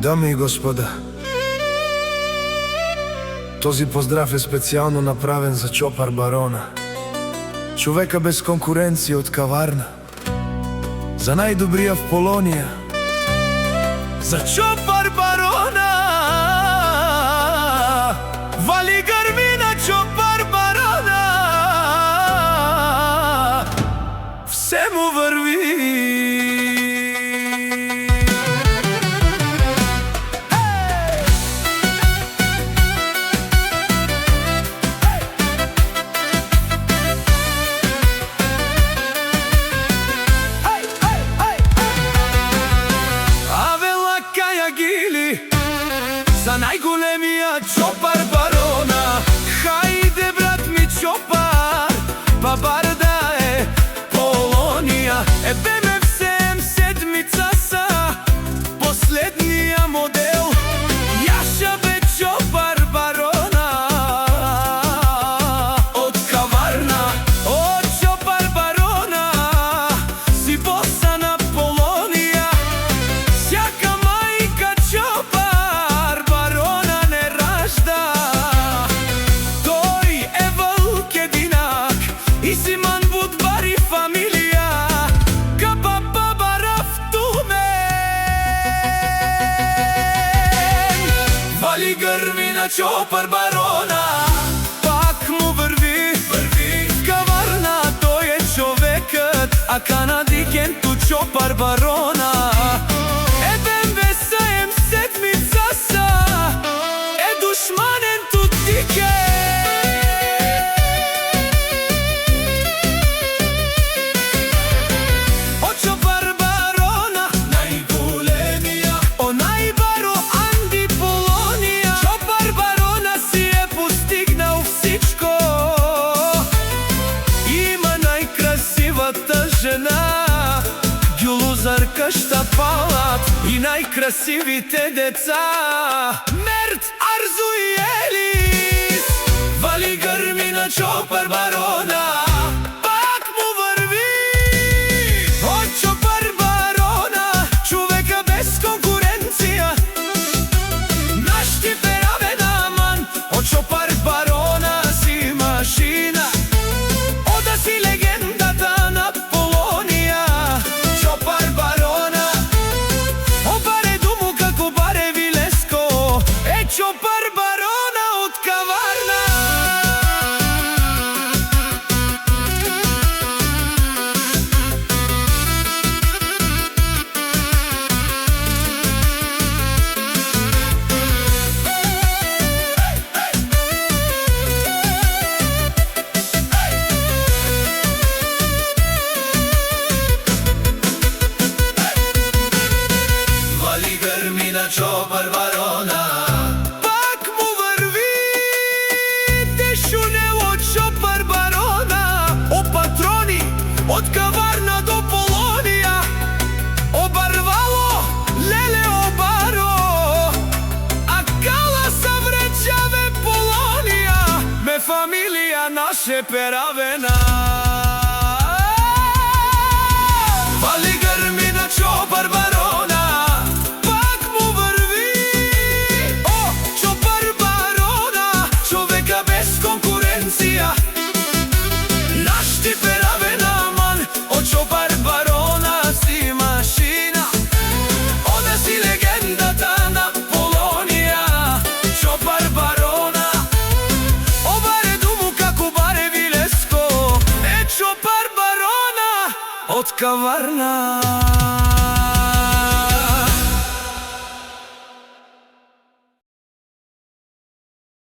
Дами и господа, този поздрав е специјално направен за Чопар Барона, човека без конкуренција од каварна, за најдобрија в Полонија, за Чопар Барона. Вали грмина Чопар Барона, все му върви. За најголемиот Чопар Барона, хајде брат ми Чопар, па бар да е Полонија. Беме в 7 са последниот модел, јаша бе Чопар Барона од каварна. Од Чопар Барона си боса на Полонија, сјака мајка Чопар и Симан Будбар и фамилија, ка папа Барав тумен. Вали грмина Чопар Барона, пак му върви в каварна. Тој е човекот, а канадикенту Чопар Барона. БМВ 7 са е душманен тут дике. Жена, гюлузарка штапалат и најкрасивите деца, Мерт, Арзу и Елис. Вали грмина Чопар Барона, пак му върви. Од Чопар Барона, човека без конкуренција, наш тип е равен аман. Од Чопар Барона си машина, ода си легендата на Полонија. Чопар Барона, обаре думу како баре Вилеско, е Чопар Барона од каварна. Чопар Барона, пак му върви. Дешунел од Чопар Барона, о патрони од каварна до Полонија. Обарвало, леле обаро, а кала са вречаве Полонија. Ме фамилија наше перавена. Вали грмина Чопар Барона, наш тип е равен аман. Од Чопар Барона си машина, ода си легендата на Полонија. Чопар Барона, обаре думу како баре Вилеско, е Чопар Барона од каварна.